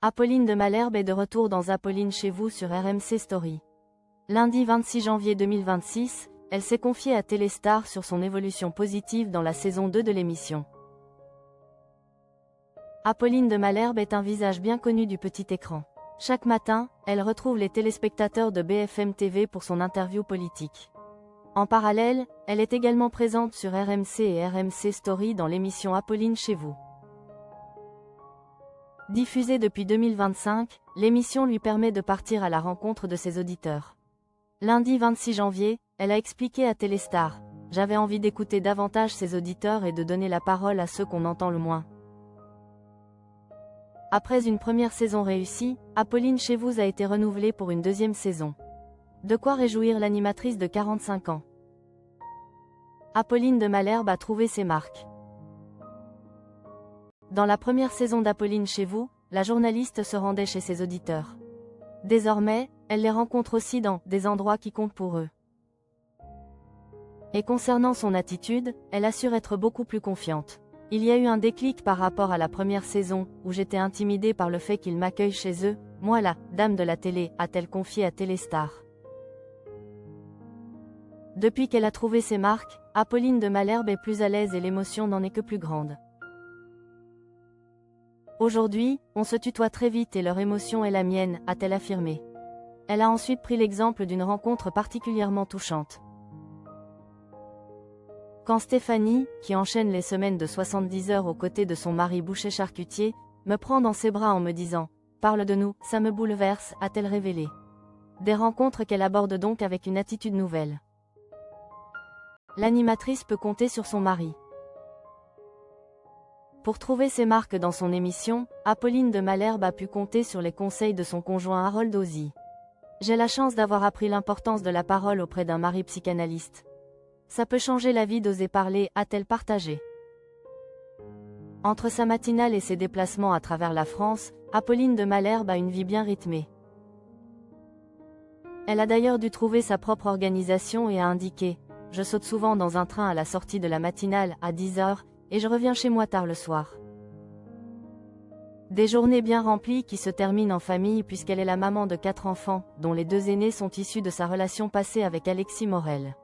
Apolline de Malherbe est de retour dans Apolline chez vous sur RMC Story. Lundi 26 janvier 2026, elle s'est confiée à Téléstar sur son évolution positive dans la saison 2 de l'émission. Apolline de Malherbe est un visage bien connu du petit écran. Chaque matin, elle retrouve les téléspectateurs de BFM TV pour son interview politique. En parallèle, elle est également présente sur RMC et RMC Story dans l'émission Apolline chez vous. Diffusée depuis 2025, l'émission lui permet de partir à la rencontre de ses auditeurs. Lundi 26 janvier, elle a expliqué à Téléstar « J'avais envie d'écouter davantage ses auditeurs et de donner la parole à ceux qu'on entend le moins ». Après une première saison réussie, Apolline chez vous a été renouvelée pour une deuxième saison. De quoi réjouir l'animatrice de 45 ans. Apolline de Malherbe a trouvé ses marques. Dans la première saison d'Apolline chez vous, la journaliste se rendait chez ses auditeurs. Désormais, elle les rencontre aussi dans des endroits qui comptent pour eux. Et concernant son attitude, elle assure être beaucoup plus confiante. Il y a eu un déclic par rapport à la première saison, où j'étais intimidée par le fait qu'ils m'accueillent chez eux, moi la dame de la télé, a-t-elle confié à Téléstar. Depuis qu'elle a trouvé ses marques, Apolline de Malherbe est plus à l'aise et l'émotion n'en est que plus grande. Aujourd'hui, on se tutoie très vite et leur émotion est la mienne, a-t-elle affirmé. Elle a ensuite pris l'exemple d'une rencontre particulièrement touchante. Quand Stéphanie, qui enchaîne les semaines de 70 heures aux côtés de son mari boucher-charcutier, me prend dans ses bras en me disant « Parle de nous, ça me bouleverse », a-t-elle révélé. Des rencontres qu'elle aborde donc avec une attitude nouvelle. L'animatrice peut compter sur son mari. Pour trouver ses marques dans son émission, Apolline de Malherbe a pu compter sur les conseils de son conjoint Harold Ozzi. J'ai la chance d'avoir appris l'importance de la parole auprès d'un mari psychanalyste. Ça peut changer la vie d'oser parler, a-t-elle partagé. Entre sa matinale et ses déplacements à travers la France, Apolline de Malherbe a une vie bien rythmée. Elle a d'ailleurs dû trouver sa propre organisation et a indiqué « Je saute souvent dans un train à la sortie de la matinale, à 10 h, et je reviens chez moi tard le soir. » Des journées bien remplies qui se terminent en famille puisqu'elle est la maman de 4 enfants, dont les 2 aînés sont issus de sa relation passée avec Alexis Morel.